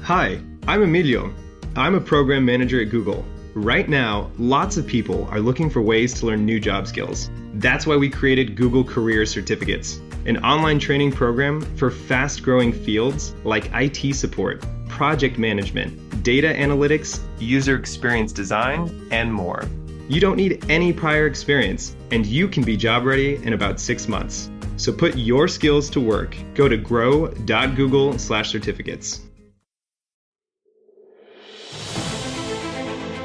Hi, I'm Emilio. I'm a program manager at Google. Right now, lots of people are looking for ways to learn new job skills. That's why we created Google Career Certificates, an online training program for fast-growing fields like IT support, project management, data analytics, user experience design, and more. You don't need any prior experience, and you can be job ready in about 6 months. So put your skills to work. Go to grow.google/certificates.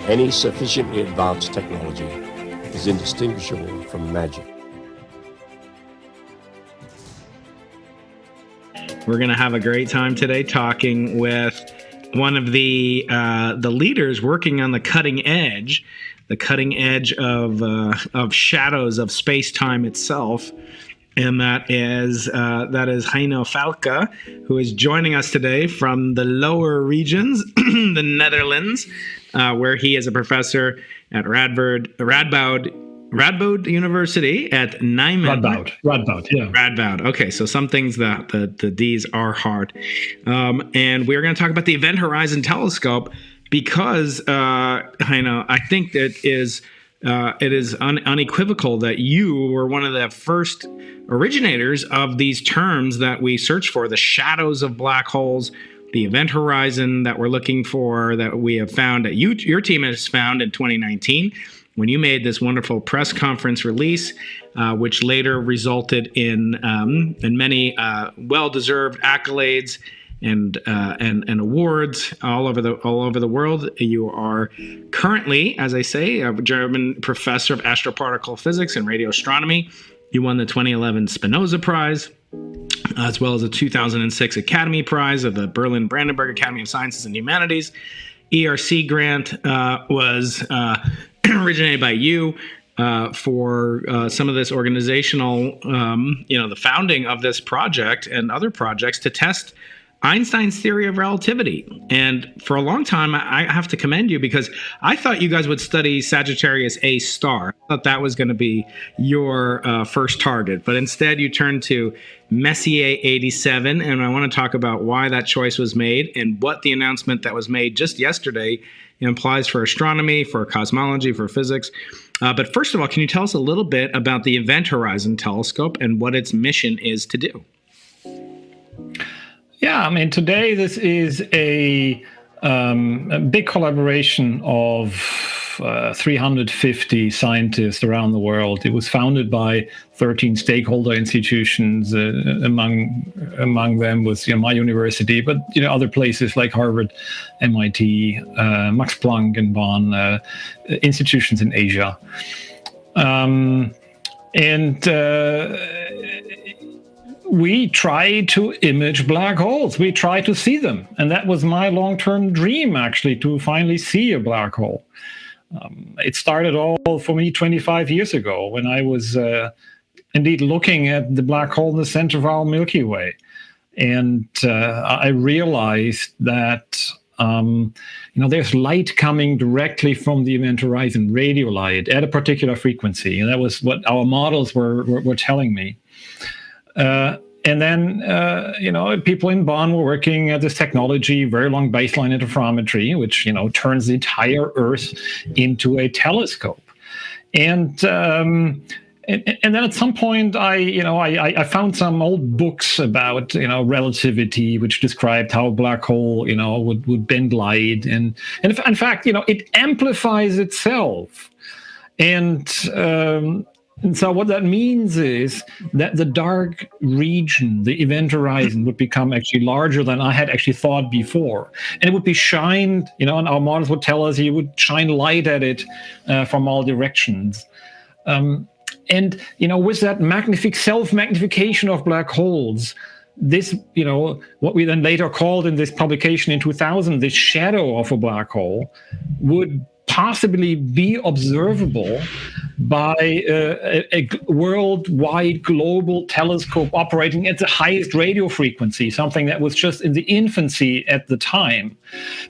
Any sufficiently advanced technology is indistinguishable from magic. We're going to have a great time today talking with one of the leaders working on the cutting edge of shadows of space-time itself. And that is Heino Falke, who is joining us today from the lower regions, the Netherlands, where he is a professor at Radboud University at Nijmegen. Radboud. Okay, so some things that the D's are hard. And we're going to talk about the Event Horizon Telescope because, Heino, I think that it is unequivocal that you were one of the first originators of these terms that we search for, the shadows of black holes, the event horizon that we're looking for, that we have found, that your team has found in 2019 when you made this wonderful press conference release, which later resulted in many well-deserved accolades and awards all over the world. You are currently, as I say, a German professor of astroparticle physics and radio astronomy. You won the 2011 Spinoza Prize, as well as the 2006 Academy Prize of the Berlin Brandenburg Academy of Sciences and Humanities. ERC grant was originated by you for some of this organizational, the founding of this project and other projects to test Einstein's theory of relativity. And for a long time, I have to commend you because I thought you guys would study Sagittarius A star. I thought that was going to be your first target, but instead you turned to Messier 87. And I want to talk about why that choice was made and what the announcement that was made just yesterday implies for astronomy, for cosmology, for physics. But first of all, can you tell us a little bit about the Event Horizon Telescope and what its mission is to do? Yeah, I mean, today this is a big collaboration of 350 scientists around the world. It was founded by 13 stakeholder institutions. Among them was my university, but other places like Harvard, MIT, Max Planck in Bonn, institutions in Asia, we try to image black holes. We try to see them. And that was my long-term dream, actually, to finally see a black hole. It started all for me 25 years ago when I was indeed looking at the black hole in the center of our Milky Way. And I realized that there's light coming directly from the event horizon, radio light, at a particular frequency. And that was what our models were telling me. And then, people in Bonn were working at this technology, very long baseline interferometry, which, turns the entire Earth into a telescope. And then at some point, I found some old books about, relativity, which described how a black hole, would bend light. And in fact, it amplifies itself. And so what that means is that the dark region, the event horizon, would become actually larger than I had actually thought before. And it would be shined, and our models would tell us you would shine light at it from all directions. And with that self-magnification of black holes, this, what we then later called in this publication in 2000, this shadow of a black hole, would possibly be observable by a worldwide global telescope operating at the highest radio frequency, something that was just in the infancy at the time.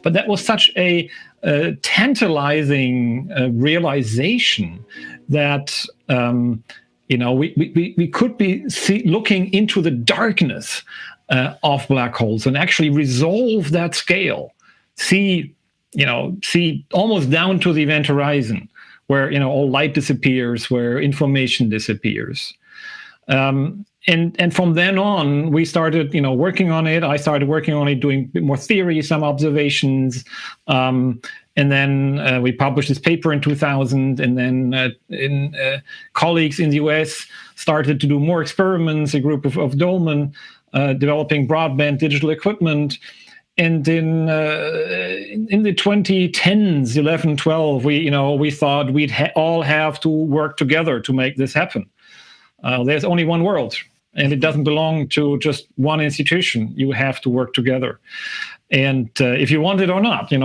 But that was such a tantalizing realization that we could be looking into the darkness of black holes and actually resolve that scale. See almost down to the event horizon, where all light disappears, where information disappears. And from then on, we started, working on it. I started working on it, doing a bit more theory, some observations. And then we published this paper in 2000. And then colleagues in the US started to do more experiments, a group of Dolman, developing broadband digital equipment. And in the 2010s, 11, 12, we thought we'd all have to work together to make this happen. There's only one world, and it doesn't belong to just one institution. You have to work together. And if you want it or not, you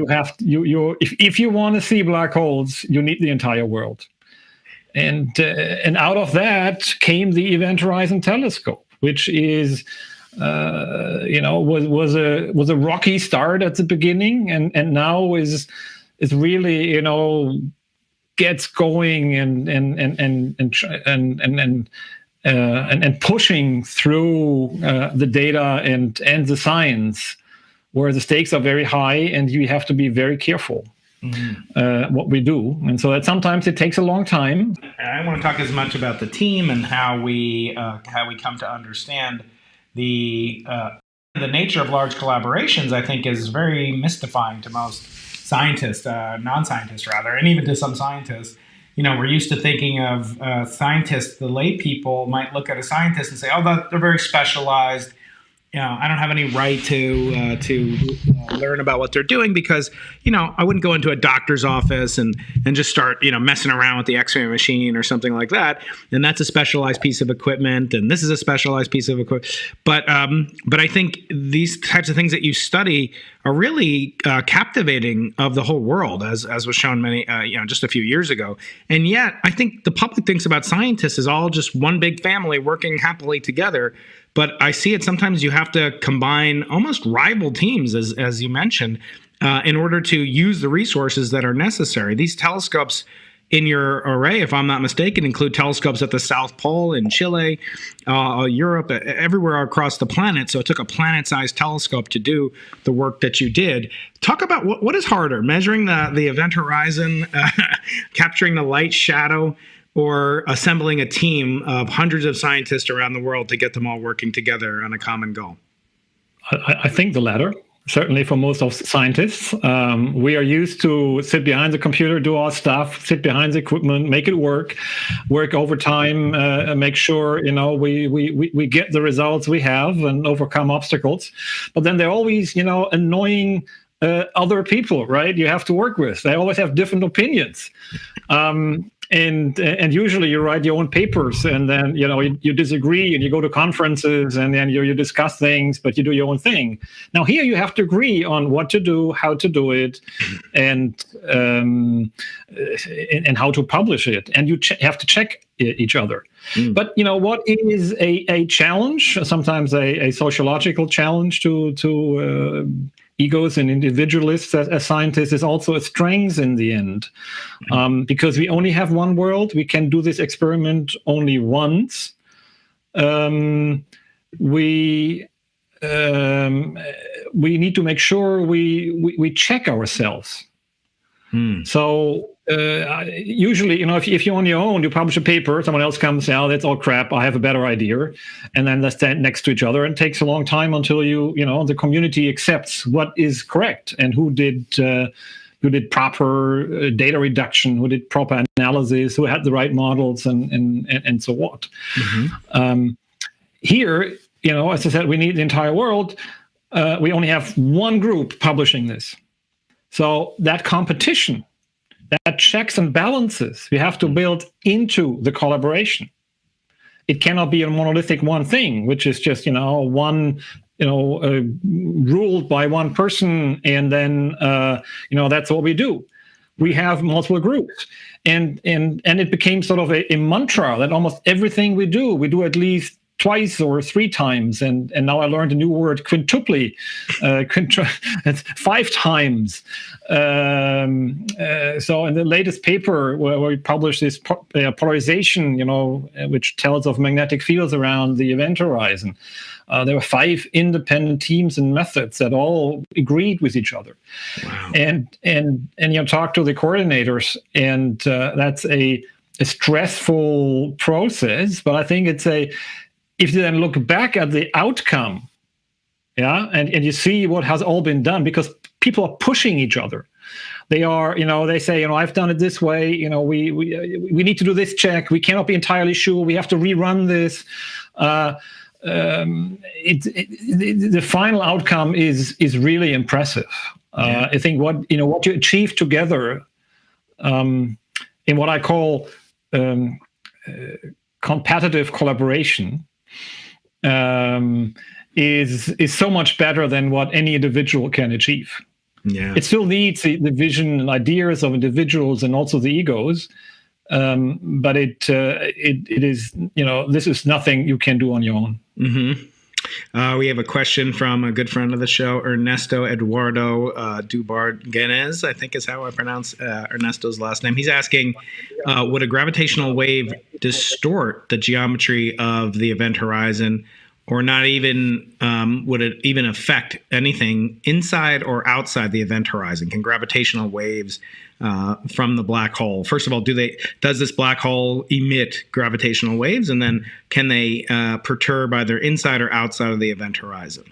have if you want to see black holes, you need the entire world. And out of that came the Event Horizon Telescope, which is was a rocky start at the beginning, and now is really gets going and pushing through the data and the science, where the stakes are very high and you have to be very careful what we do. And so that sometimes it takes a long time. I want to talk as much about the team and how we come to understand the nature of large collaborations. I think is very mystifying to most scientists, non-scientists rather, and even to some scientists. We're used to thinking of scientists, the lay people might look at a scientist and say, oh, they're very specialized. I don't have any right to learn about what they're doing because, I wouldn't go into a doctor's office and just start, messing around with the X-ray machine or something like that. And that's a specialized piece of equipment, and this is a specialized piece of equipment. But I think these types of things that you study are really captivating of the whole world, as was shown just a few years ago. And yet, I think the public thinks about scientists as all just one big family working happily together. But I see it sometimes you have to combine almost rival teams, as you mentioned, in order to use the resources that are necessary. These telescopes in your array, if I'm not mistaken, include telescopes at the South Pole, in Chile, Europe, everywhere across the planet. So it took a planet-sized telescope to do the work that you did. Talk about what is harder, measuring the event horizon, capturing the light shadow, or assembling a team of hundreds of scientists around the world to get them all working together on a common goal? I think the latter. Certainly for most of scientists, we are used to sit behind the computer, do our stuff, sit behind the equipment, make it work overtime, make sure we get the results we have and overcome obstacles. But then there are always annoying other people, right? You have to work with. They always have different opinions. And usually you write your own papers, and then you disagree, and you go to conferences, and then you discuss things, but you do your own thing. Now here you have to agree on what to do, how to do it, and how to publish it, and you have to check each other. But what is a challenge? Sometimes a sociological challenge to egos and individualists as scientists is also a strength in the end, because we only have one world. We can do this experiment only once. We need to make sure we check ourselves. So usually, if you're on your own, you publish a paper, someone else comes, that's all crap, I have a better idea. And then they stand next to each other, and it takes a long time until the community accepts what is correct and who did proper data reduction, who did proper analysis, who had the right models, and so what. Here, as I said, we need the entire world. We only have one group publishing this. So that competition, that checks and balances, we have to build into the collaboration. It cannot be a monolithic one thing, which is just one ruled by one person, and then that's what we do. We have multiple groups, and it became sort of a mantra that almost everything we do at least twice or three times, and now I learned a new word, quintuply, it's 5 times. So in the latest paper where we published this polarization, which tells of magnetic fields around the event horizon, there were 5 independent teams and methods that all agreed with each other. Wow. And talk to the coordinators, and that's a stressful process. But I think if you then look back at the outcome, and you see what has all been done, because people are pushing each other. They are, they say, I've done it this way. We need to do this check. We cannot be entirely sure. We have to rerun this. The final outcome is really impressive. I think what you achieve together in what I call competitive collaboration is so much better than what any individual can achieve. Yeah. It still needs the vision and ideas of individuals and also the egos. But it is, this is nothing you can do on your own. Mm-hmm. We have a question from a good friend of the show, Ernesto Eduardo Dubarguenez, I think is how I pronounce Ernesto's last name. He's asking, would a gravitational wave distort the geometry of the event horizon, or not even, would it even affect anything inside or outside the event horizon? Can gravitational waves from the black hole, first of all, does this black hole emit gravitational waves, and then can they perturb either inside or outside of the event horizon?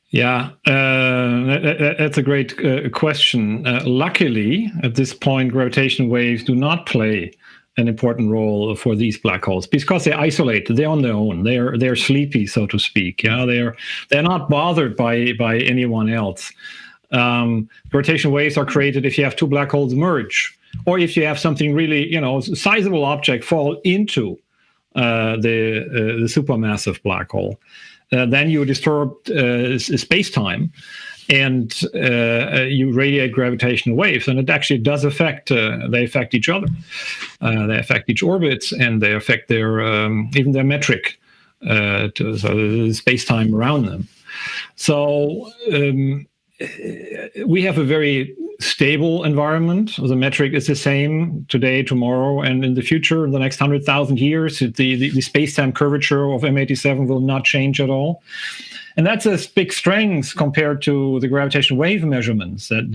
Yeah, that's a great question. Luckily, at this point, gravitational waves do not play an important role for these black holes because they're isolated. They're on their own. They're sleepy, so to speak. They're not bothered by anyone else. Gravitational waves are created if you have 2 black holes merge, or if you have something really, sizable object fall into the supermassive black hole. Then you disturb space-time, and you radiate gravitational waves, and it actually does affect. They affect each other. They affect each orbits, and they affect their even their metric, so the space-time around them. So. We have a very stable environment. The metric is the same today, tomorrow, and in the future, in the next 100,000 years, the space-time curvature of M87 will not change at all. And that's a big strength compared to the gravitational wave measurements that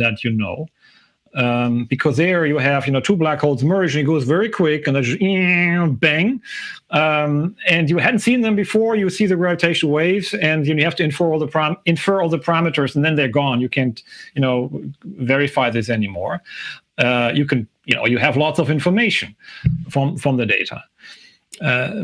because there you have 2 black holes merge, and it goes very quick, and there's bang, and you hadn't seen them before. You see the gravitational waves, and you have to infer all the parameters, and then they're gone. You can't verify this anymore. You have lots of information from the data.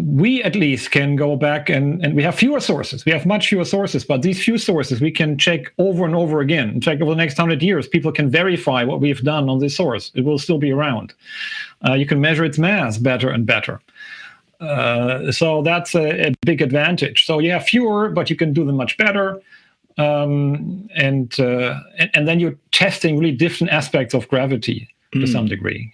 We at least can go back and we have fewer sources. We have much fewer sources, but these few sources we can check over and over again. In fact, over the next 100 years, people can verify what we've done on this source. It will still be around. You can measure its mass better and better. So that's a big advantage. So you have fewer, but you can do them much better. And then you're testing really different aspects of gravity to some degree.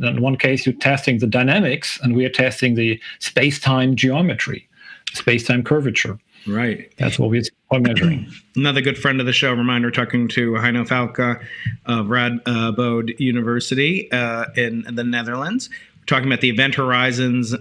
In one case, you're testing the dynamics, and we are testing the space-time geometry, space-time curvature. Right. That's what we're measuring. Another good friend of the show, reminder, talking to Heino Falke of Radboud University in the Netherlands. We're talking about the Event Horizons,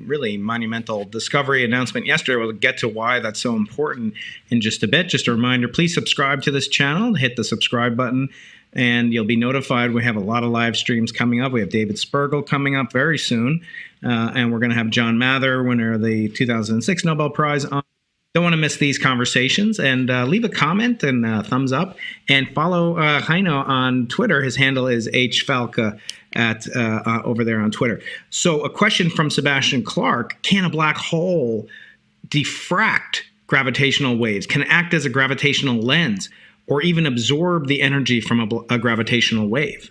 really monumental discovery announcement yesterday. We'll get to why that's so important in just a bit. Just a reminder, please subscribe to this channel. Hit the subscribe button, and you'll be notified. We have a lot of live streams coming up. We have David Spergel coming up very soon, and we're going to have John Mather, winner of the 2006 Nobel Prize, on. Don't want to miss these conversations, and leave a comment and thumbs up, and follow Heino on Twitter. His handle is hfalke at over there on Twitter. So a question from Sebastian Clark: can a black hole diffract gravitational waves? Can it act as a gravitational lens, or even absorb the energy from a gravitational wave?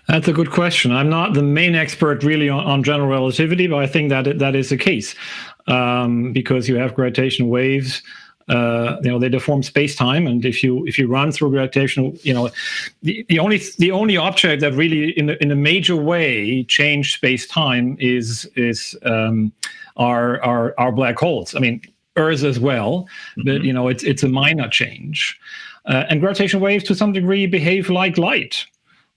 That's a good question. I'm not the main expert really on general relativity, but I think that is the case, because you have gravitational waves they deform space-time, and if you run through gravitational, the only object that really in a major way changed space-time is our black holes. I mean, Earth as well, but it's a minor change. And gravitational waves to some degree behave like light.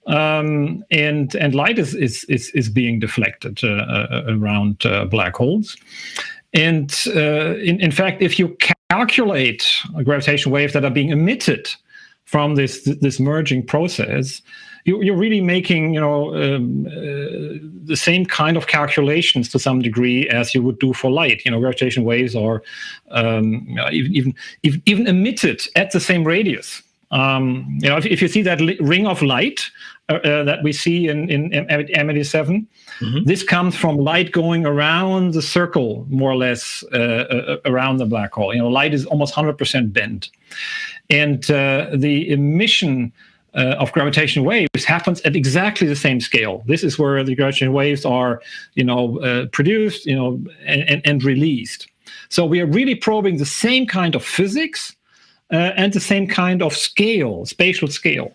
And light is being deflected around black holes. And in fact, if you calculate gravitational waves that are being emitted from this merging process, you're really making the same kind of calculations to some degree as you would do for light. Gravitational waves are even emitted at the same radius. If you see that ring of light that we see in M87, this comes from light going around the circle, more or less, around the black hole. Light is almost 100% bent. And the emission of gravitational waves happens at exactly the same scale. This is where the gravitational waves are, produced, and released. So we are really probing the same kind of physics and the same kind of scale, spatial scale,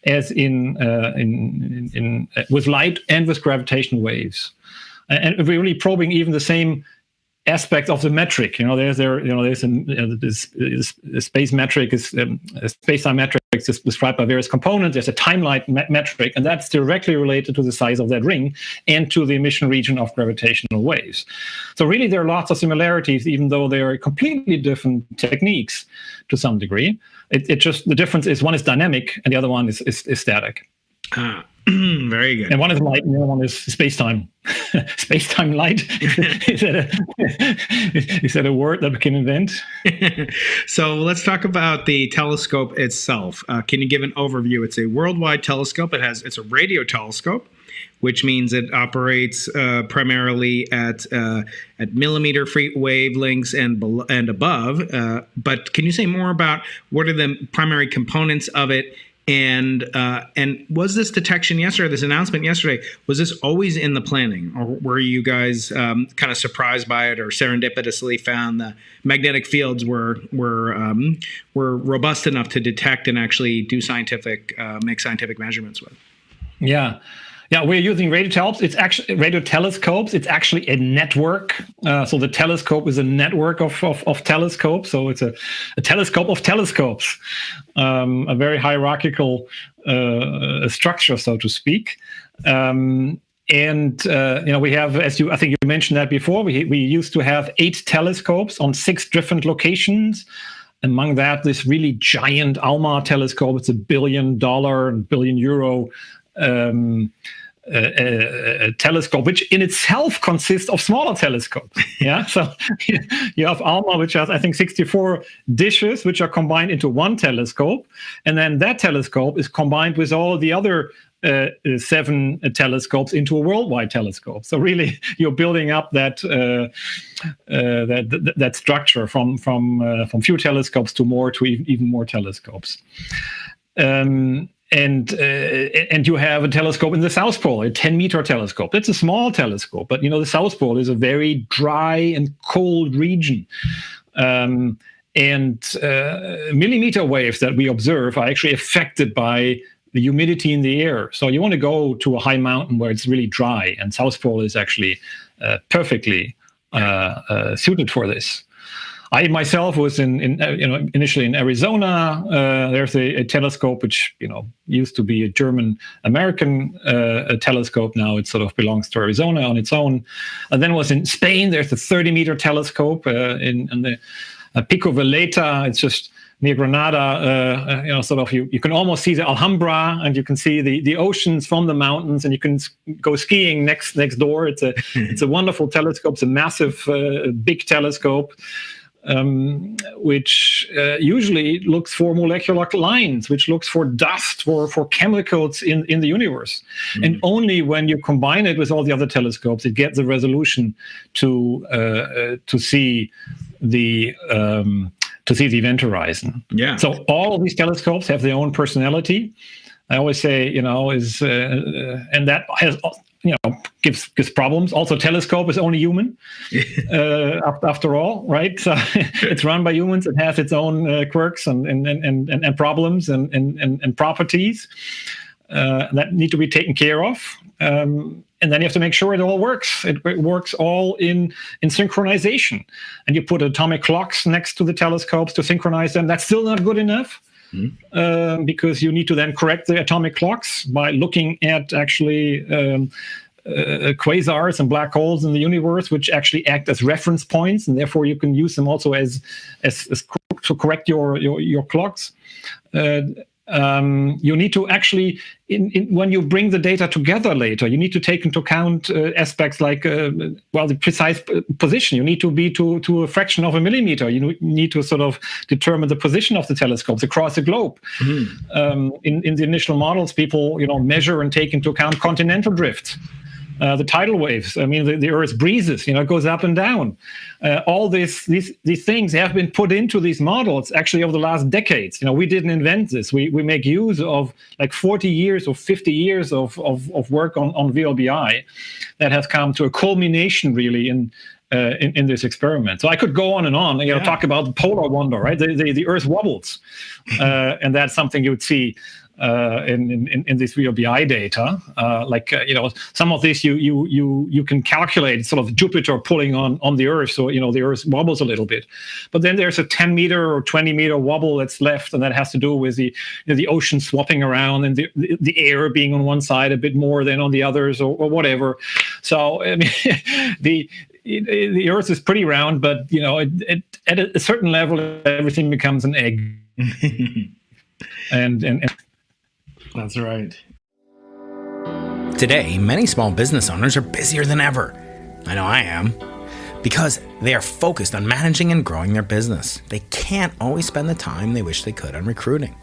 as with light and with gravitational waves, and we're really probing even the same aspect of the metric. There's space metric is space-time metric is described by various components. There's a timeline metric, and that's directly related to the size of that ring and to the emission region of gravitational waves. So really, there are lots of similarities, even though they are completely different techniques to some degree. It just, the difference is one is dynamic and the other one is static. Very good. And one is light and the other one is space-time. Space-time light. Is that a word that we can invent? So let's talk about the telescope itself. Can you give an overview? It's a worldwide telescope. It's a radio telescope, which means it operates primarily at millimeter wavelengths and above. But can you say more about what are the primary components of it? And was this detection yesterday, this announcement yesterday, was this always in the planning, or were you guys kind of surprised by it, or serendipitously found the magnetic fields were robust enough to detect and actually do make scientific measurements with? Yeah, we're using radio telescopes. It's actually a network. So the telescope is a network of telescopes. So it's a telescope of telescopes, a very hierarchical structure, so to speak. And we have, I think you mentioned that before. We used to have 8 telescopes on 6 different locations. Among that, this really giant ALMA telescope. It's $1 billion, €1 billion. A telescope, which in itself consists of smaller telescopes. Yeah, so you have ALMA, which has, I think, 64 dishes, which are combined into one telescope, and then that telescope is combined with all the other 7 telescopes into a worldwide telescope. So really, you're building up that structure from few telescopes to even more telescopes. And you have a telescope in the South Pole, a 10-meter telescope. That's a small telescope, but the South Pole is a very dry and cold region. And millimeter waves that we observe are actually affected by the humidity in the air. So you want to go to a high mountain where it's really dry, and South Pole is actually perfectly suited for this. I myself was initially in Arizona. There's a telescope which used to be a German-American telescope. Now it sort of belongs to Arizona on its own. And then was in Spain. There's a 30-meter telescope in the Pico Veleta. It's just near Granada. You can almost see the Alhambra, and you can see the oceans from the mountains, and you can go skiing next door. It's a wonderful telescope. It's a massive, big telescope. Which usually looks for molecular lines, which looks for dust, for chemicals in the universe. Mm-hmm. And only when you combine it with all the other telescopes, it gets the resolution to see the event horizon. Yeah. So all of these telescopes have their own personality. I always say, and that has gives problems. Also, telescope is only human, after all, right? So it's run by humans. It has its own quirks and problems and properties that need to be taken care of. And then you have to make sure it all works. It works all in synchronization. And you put atomic clocks next to the telescopes to synchronize them. That's still not good enough, because you need to then correct the atomic clocks by looking at actually quasars and black holes in the universe, which actually act as reference points, and therefore you can use them also as to correct your clocks. You need to actually, when you bring the data together later, you need to take into account aspects like, the precise position. You need to be to a fraction of a millimeter. You need to sort of determine the position of the telescopes across the globe. In the initial models, people, measure and take into account continental drift. The tidal waves. I mean, the Earth's breezes. It goes up and down. All these things have been put into these models actually over the last decades. We didn't invent this. We make use of like 40 years or 50 years of work on VLBI that has come to a culmination really in this experiment. So I could go on and on. Talk about the polar wonder, right? The Earth wobbles, and that's something you would see in this VLBI data. Some of this you can calculate sort of Jupiter pulling on the Earth, so the Earth wobbles a little bit. But then there's a 10 meter or 20 meter wobble that's left, and that has to do with the ocean swapping around and the air being on one side a bit more than on the others, or whatever. So I mean, the Earth is pretty round, but at a certain level, everything becomes an egg. and That's right. Today, many small business owners are busier than ever. I know I am. Because they are focused on managing and growing their business. They can't always spend the time they wish they could on recruiting.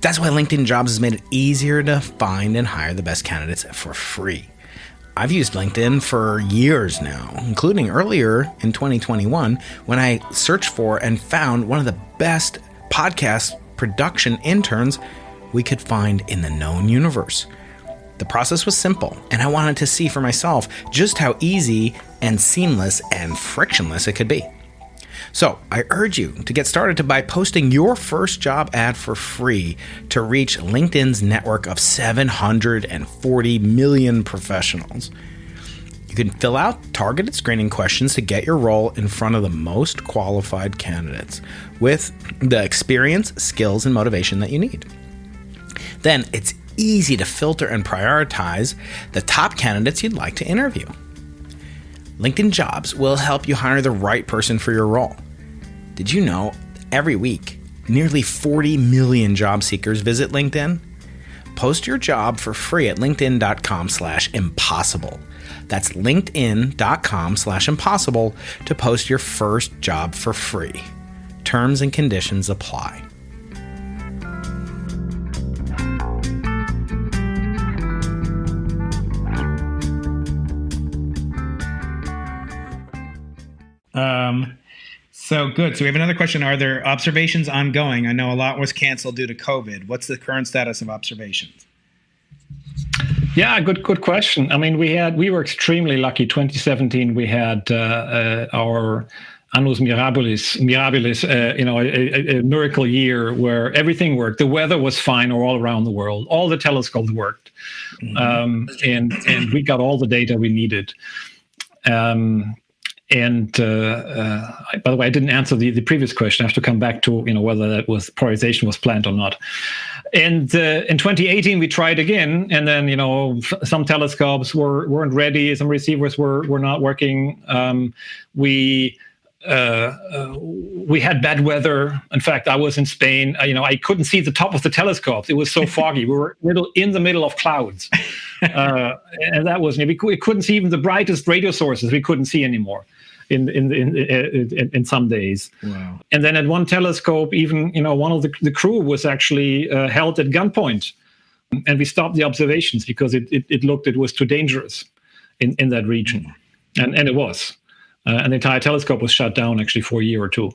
That's why LinkedIn Jobs has made it easier to find and hire the best candidates for free. I've used LinkedIn for years now, including earlier in 2021 when I searched for and found one of the best podcast production interns we could find in the known universe. The process was simple, and I wanted to see for myself just how easy and seamless and frictionless it could be. So I urge you to get started by posting your first job ad for free to reach LinkedIn's network of 740 million professionals. You can fill out targeted screening questions to get your role in front of the most qualified candidates with the experience, skills, and motivation that you need. Then it's easy to filter and prioritize the top candidates you'd like to interview. LinkedIn Jobs will help you hire the right person for your role. Did you know every week, nearly 40 million job seekers visit LinkedIn? Post your job for free at linkedin.com/impossible. That's linkedin.com/impossible to post your first job for free. Terms and conditions apply. So good. So we have another question. Are there observations ongoing? I know a lot was canceled due to COVID. What's the current status of observations? Yeah, good question. I mean, we were extremely lucky. 2017, we had our Annus Mirabilis, a miracle year where everything worked. The weather was fine all around the world. All the telescopes worked, and we got all the data we needed. By the way, I didn't answer the previous question. I have to come back to whether that was prioritization was planned or not. And in 2018, we tried again, and then some telescopes weren't ready, some receivers were not working. We had bad weather. In fact, I was in Spain. I couldn't see the top of the telescopes. It was so foggy. We were in the middle of clouds, and that was we couldn't see even the brightest radio sources. We couldn't see anymore in some days. Wow. And then at one telescope, even one of the crew was actually held at gunpoint, and we stopped the observations because it was too dangerous in that region, and it was. And the entire telescope was shut down actually for a year or two.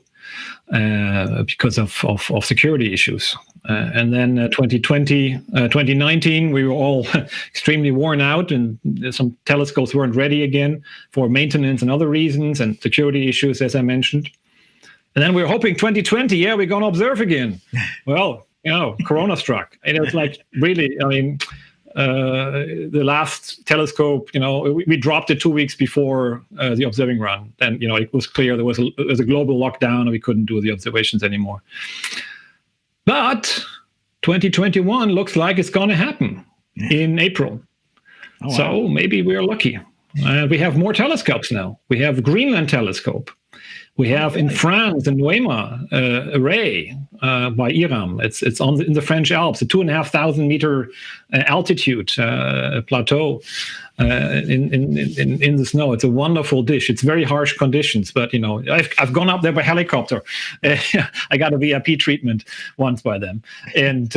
because of security issues. And then 2019, we were all extremely worn out, and some telescopes weren't ready again for maintenance and other reasons, and security issues, as I mentioned. And then we were hoping 2020, we're going to observe again. Well, Corona struck. And it was like, really, I mean, the last telescope, we dropped it 2 weeks before the observing run. Then, it was clear there was a global lockdown and we couldn't do the observations anymore. But 2021 looks like it's going to happen in April. Oh, wow. So maybe we're lucky. We have more telescopes now. We have Greenland telescope. We have in France the Noema array by IRAM. It's in the French Alps, a 2,500 meter altitude plateau in the snow. It's a wonderful dish. It's very harsh conditions, but I've gone up there by helicopter. I got a VIP treatment once by them, and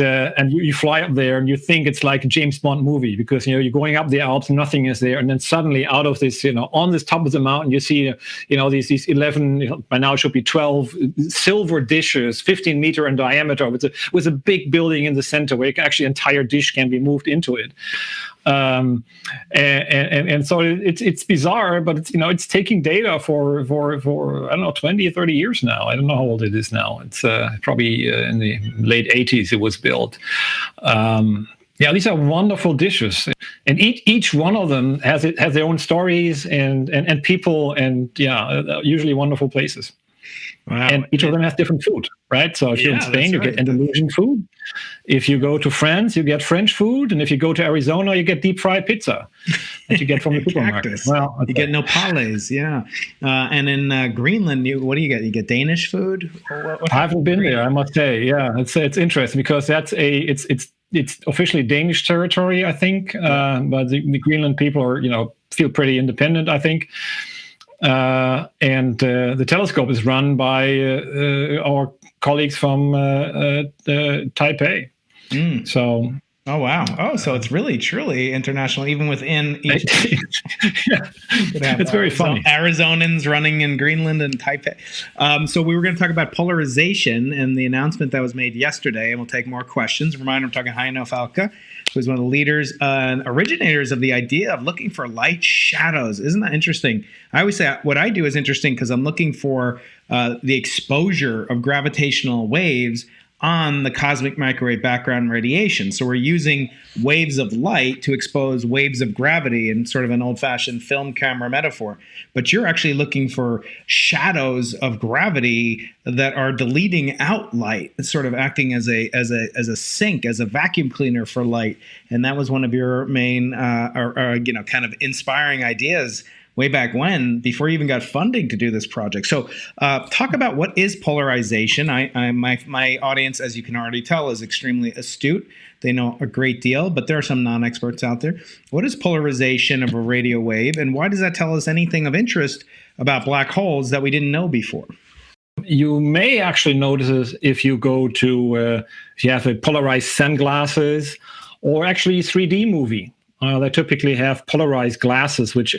you fly up there and you think it's like a James Bond movie, because you're going up the Alps, nothing is there, and then suddenly out of this, on this top of the mountain, you see these 11, by now it should be 12 silver dishes, 15 meter in diameter, with a big building in the center where actually entire dish can be moved into it. And so it's bizarre, but it's taking data for I don't know, 20 or 30 years now. I don't know how old it is now. It's probably in the late 80s it was built. These are wonderful dishes, and each one of them has their own stories and people, and usually wonderful places. Wow. And each of them has different food, right? So if you're in Spain, you get Andalusian food. If you go to France, you get French food. And if you go to Arizona, you get deep fried pizza that you get from the supermarket. Well, you get nopales, and in Greenland, what do you get? You get Danish food? I haven't been there, I must say. Yeah, it's interesting because it's officially Danish territory, I think. But the Greenland people are, feel pretty independent, I think. And the telescope is run by our colleagues from Taipei. So. Oh, wow. Oh, so it's really, truly international, even within each. It's very funny. Arizonans running in Greenland and Taipei. So we were going to talk about polarization and the announcement that was made yesterday, and we'll take more questions. Reminder, I'm talking Heino Falke, who's one of the leaders and originators of the idea of looking for light shadows. Isn't that interesting? I always say what I do is interesting because I'm looking for the exposure of gravitational waves on the cosmic microwave background radiation. So we're using waves of light to expose waves of gravity in sort of an old-fashioned film camera metaphor. But you're actually looking for shadows of gravity that are deleting out light, sort of acting as a sink, as a vacuum cleaner for light. And that was one of your main, kind of inspiring ideas way back when, before you even got funding to do this project. So talk about what is polarization. My audience, as you can already tell, is extremely astute. They know a great deal, but there are some non-experts out there. What is polarization of a radio wave, and why does that tell us anything of interest about black holes that we didn't know before? You may actually notice if you go to, if you have a polarized sunglasses, or actually 3D movie. They typically have polarized glasses, which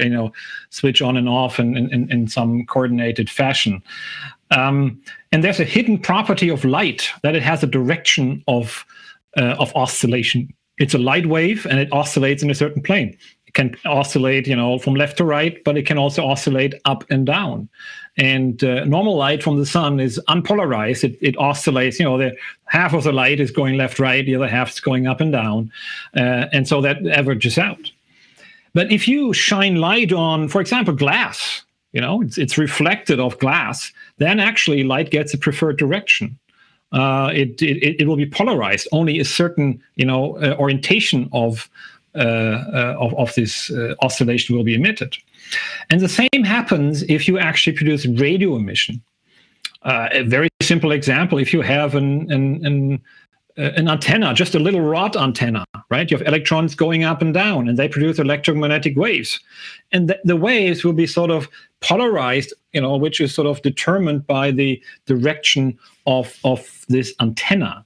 switch on and off in some coordinated fashion. And there's a hidden property of light that it has a direction of oscillation. It's a light wave, and it oscillates in a certain plane. It can oscillate, from left to right, but it can also oscillate up and down. And normal light from the sun is unpolarized. It oscillates. Half of the light is going left, right. The other half is going up and down. And so that averages out. But if you shine light on, for example, glass, it's reflected off glass, then actually light gets a preferred direction. It will be polarized. Only a certain, orientation of this oscillation will be emitted. And the same happens if you actually produce radio emission. A very simple example: if you have an antenna, just a little rod antenna, right? You have electrons going up and down, and they produce electromagnetic waves. And the waves will be sort of polarized, which is sort of determined by the direction of this antenna.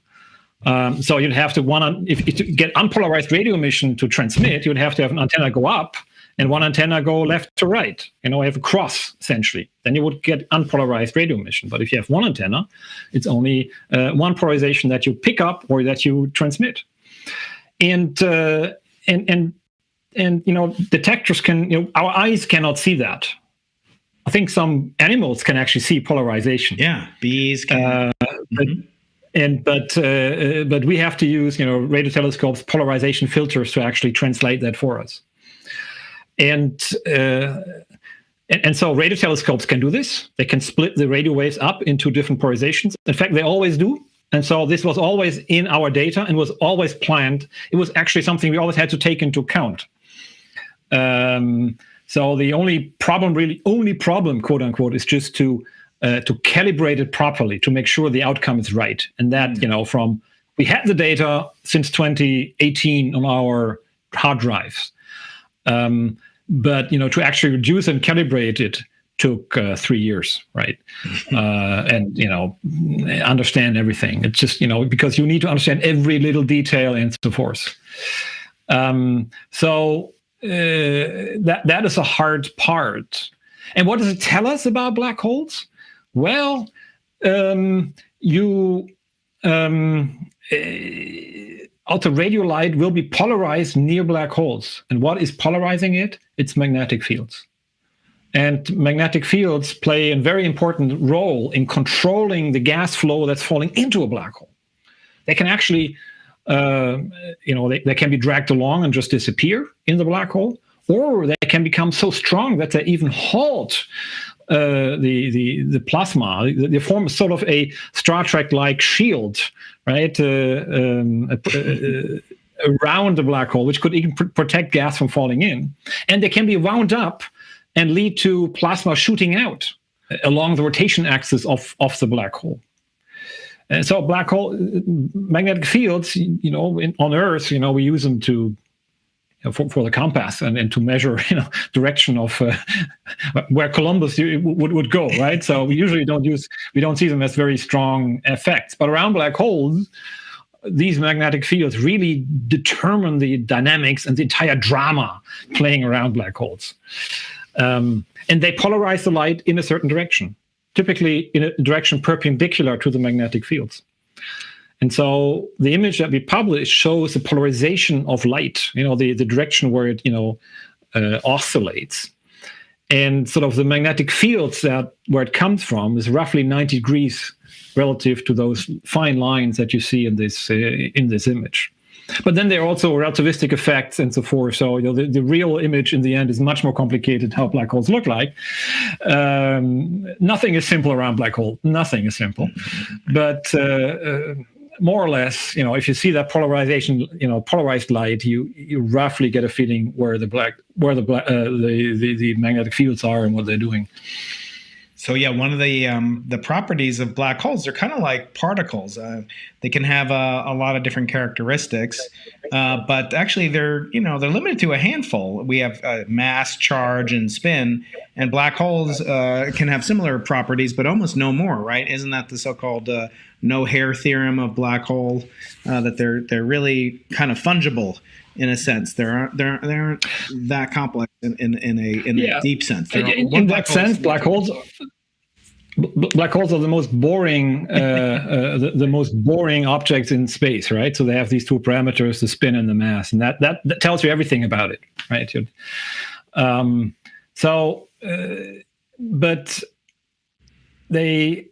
So you'd have to if to get unpolarized radio emission to transmit, you'd have to have an antenna go up and one antenna go left to right. You have a cross, essentially. Then you would get unpolarized radio emission. But if you have one antenna, it's only one polarization that you pick up or that you transmit. And detectors can, our eyes cannot see that. I think some animals can actually see polarization. Yeah, bees can. But we have to use radio telescopes, polarization filters to actually translate that for us. And so radio telescopes can do this. They can split the radio waves up into different polarizations. In fact, they always do. And so this was always in our data and was always planned. It was actually something we always had to take into account. So the only problem, quote unquote, is just to calibrate it properly, to make sure the outcome is right. And that, we had the data since 2018 on our hard drives. But to actually reduce and calibrate it took 3 years, right? And understand everything. It's just because you need to understand every little detail and so forth. So that is a hard part. And what does it tell us about black holes? Well, ultra-radio light will be polarized near black holes. And what is polarizing it? It's magnetic fields. And magnetic fields play a very important role in controlling the gas flow that's falling into a black hole. They can actually, they can be dragged along and just disappear in the black hole, or they can become so strong that they even halt the plasma. They form sort of a Star Trek-like shield, right, around the black hole, which could even protect gas from falling in. And they can be wound up and lead to plasma shooting out along the rotation axis of the black hole. And so black hole magnetic fields, on Earth, we use them to for the compass and to measure, direction of where Columbus would go, right? So we usually we don't see them as very strong effects. But around black holes, these magnetic fields really determine the dynamics and the entire drama playing around black holes. And they polarize the light in a certain direction, typically in a direction perpendicular to the magnetic fields. And so the image that we publish shows the polarization of light, the direction where it, oscillates. And sort of the magnetic fields where it comes from is roughly 90 degrees relative to those fine lines that you see in this image. But then there are also relativistic effects and so forth. So the real image in the end is much more complicated how black holes look like. Nothing is simple around black hole. Nothing is simple. But more or less, if you see that polarization, polarized light, you roughly get a feeling where the magnetic fields are and what they're doing. So yeah, one of the properties of black holes, they're kind of like particles. They can have a lot of different characteristics, but actually they're limited to a handful. We have mass, charge, and spin, and black holes can have similar properties, but almost no more, right? Isn't that the so-called no hair theorem of black hole? That they're really kind of fungible in a sense. They aren't that complex in a deep sense. In that sense, black holes are the most boring the most boring objects in space, right? So they have these two parameters, the spin and the mass, and that tells you everything about it, right? But they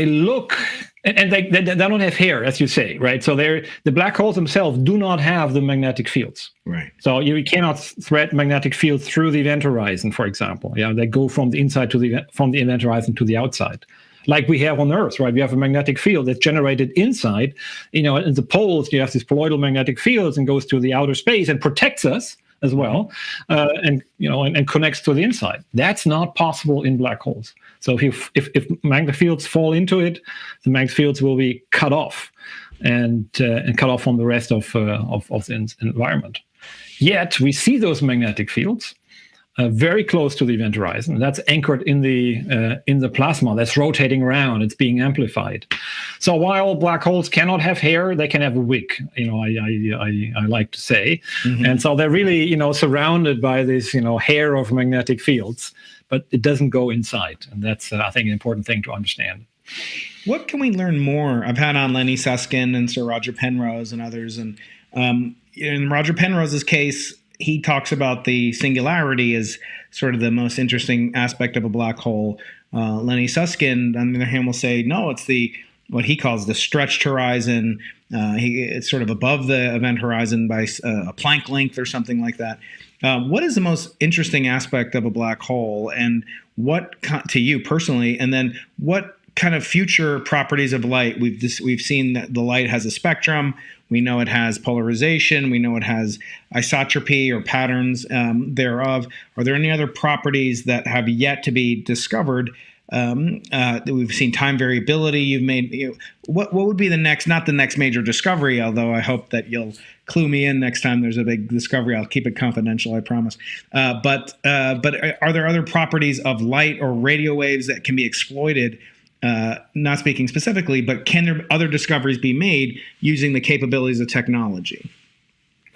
look, and they don't have hair, as you say, right? So the black holes themselves do not have the magnetic fields, right? So you cannot thread magnetic fields through the event horizon, for example. They go from the inside from the event horizon to the outside, like we have on Earth, right? We have a magnetic field that's generated inside. In the poles, you have these poloidal magnetic fields and goes to the outer space and protects us as well, and connects to the inside. That's not possible in black holes. So if magnetic fields fall into it, the magnetic fields will be cut off and cut off from the rest of the environment. Yet we see those magnetic fields very close to the event horizon. That's anchored in the plasma that's rotating around. It's being amplified. So while black holes cannot have hair, they can have a wig. I like to say, and so they're really surrounded by this hair of magnetic fields, but it doesn't go inside, and that's I think an important thing to understand. What can we learn more? I've had on Lenny Susskind and Sir Roger Penrose and others, and in Roger Penrose's case, he talks about the singularity as sort of the most interesting aspect of a black hole. Lenny Susskind, on the other hand, will say, no, it's what he calls the stretched horizon. It's sort of above the event horizon by a Planck length or something like that. What is the most interesting aspect of a black hole, and what to you personally? And then what kind of future properties of light? We've seen that the light has a spectrum. We know it has polarization. We know it has isotropy or patterns thereof. Are there any other properties that have yet to be discovered? We've seen time variability. You've made. What would be the next? Not the next major discovery, although I hope that you'll clue me in next time there's a big discovery. I'll keep it confidential, I promise. But are there other properties of light or radio waves that can be exploited? Not speaking specifically, but can there other discoveries be made using the capabilities of technology?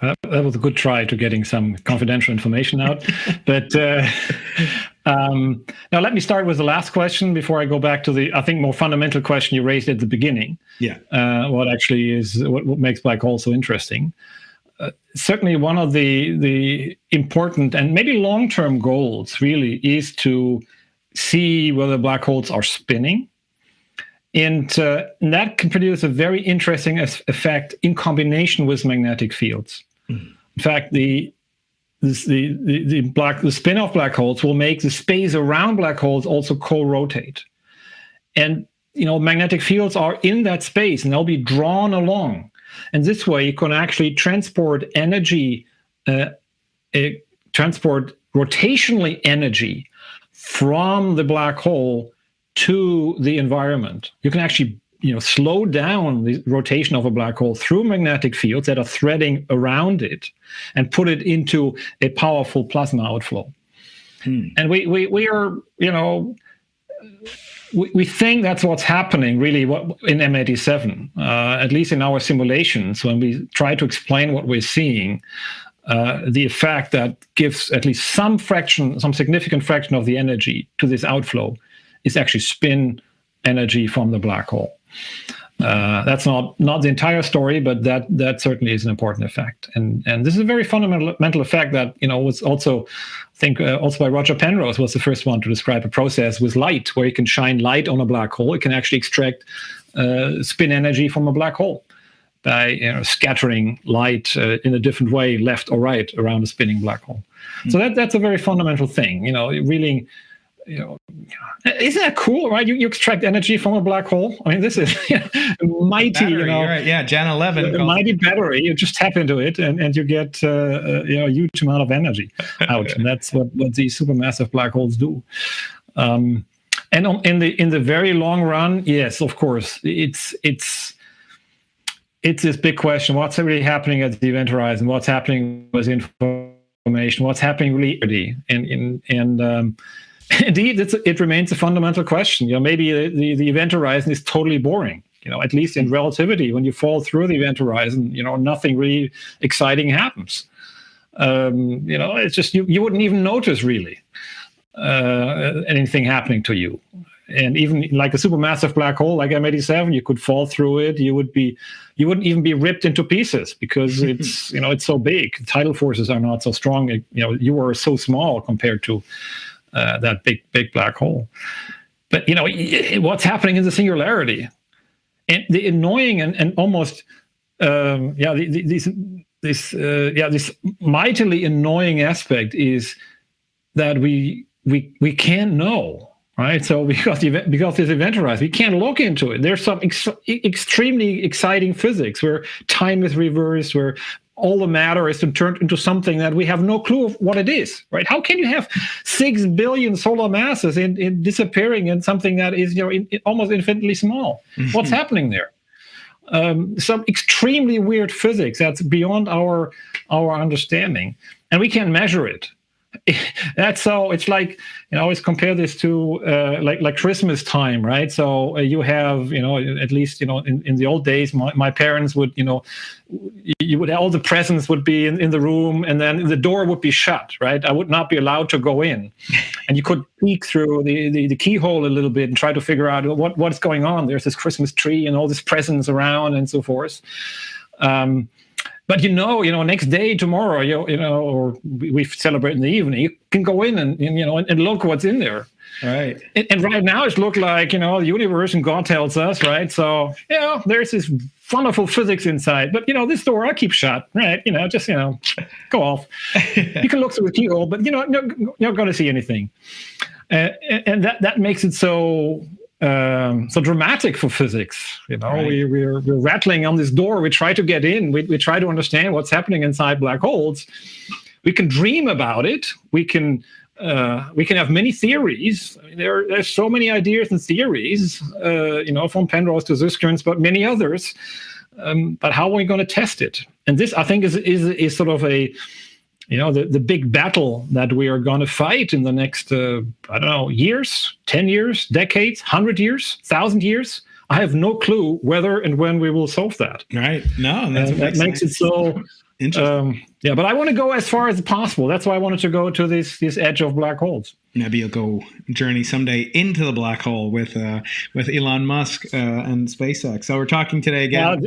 That was a good try to getting some confidential information out. But now let me start with the last question before I go back to the, I think, more fundamental question you raised at the beginning. Yeah. What actually is, what makes black holes so interesting? Certainly one of the important and maybe long-term goals really is to see whether black holes are spinning. And that can produce a very interesting effect in combination with magnetic fields. In fact, the spin-off black holes will make the space around black holes also co-rotate. And magnetic fields are in that space, and they'll be drawn along. And this way, you can actually transport energy, transport rotationally energy from the black hole to the environment. You can actually slow down the rotation of a black hole through magnetic fields that are threading around it and put it into a powerful plasma outflow. And we are, we think that's what's happening really in M87, at least in our simulations, when we try to explain what we're seeing. The effect that gives at least some significant fraction of the energy to this outflow is actually spin energy from the black hole. That's not the entire story, but that certainly is an important effect. And this is a very fundamental effect that was also, I think, also by Roger Penrose was the first one to describe a process with light, where you can shine light on a black hole. It can actually extract spin energy from a black hole by scattering light in a different way, left or right, around a spinning black hole. So that's a very fundamental thing. Really, isn't that cool, right? You extract energy from a black hole. I mean, this is mighty, battery, right? Yeah, Jan 11, a mighty battery. You just tap into it, and you get a huge amount of energy out, and that's what these supermassive black holes do. And in the very long run, yes, of course, it's this big question: what's really happening at the event horizon? What's happening with information? What's happening really? And indeed, it remains a fundamental question. Maybe the event horizon is totally boring. At least in relativity, when you fall through the event horizon, nothing really exciting happens. It's just you wouldn't even notice really anything happening to you. And even like a supermassive black hole like M87, you could fall through it. You wouldn't even be ripped into pieces because it's it's so big. Tidal forces are not so strong. You are so small compared to that big black hole. But what's happening in the singularity, and the annoying and almost this mightily annoying aspect is that we can't know. Right, so because this event horizon, we can't look into it. There's some extremely exciting physics where time is reversed, where all the matter is turned into something that we have no clue of what it is. Right? How can you have 6 billion solar masses in disappearing in something that is almost infinitely small? What's happening there? Some extremely weird physics that's beyond our understanding, and we can't measure it. That's so. It's like, I always compare this to like Christmas time, right? So you have, at least, in the old days, my parents would, you would, all the presents would be in the room, and then the door would be shut, right? I would not be allowed to go in, and you could peek through the keyhole a little bit and try to figure out what's going on. There's this Christmas tree and all these presents around and so forth. But next day, tomorrow, or we celebrate in the evening, you can go in and look what's in there. Right. And right now it looks like, the universe and God tells us, right? So, there's this wonderful physics inside. But, this door I keep shut, right? Just, go off. You can look through the keyhole, but, you're not going to see anything. And that makes it so dramatic for physics. Right. We're rattling on this door. We try to get in. We try to understand what's happening inside black holes. We can dream about it. We can have many theories. I mean, there's so many ideas and theories, from Penrose to Susskind, but many others. But how are we going to test it? And this, I think, is sort of a the big battle that we are going to fight in the next, years, 10 years, decades, 100 years, 1,000 years. I have no clue whether and when we will solve that. Right. No, and that makes it so interesting. But I want to go as far as possible. That's why I wanted to go to this edge of black holes. Maybe you'll go journey someday into the black hole with Elon Musk and SpaceX. So we're talking today again.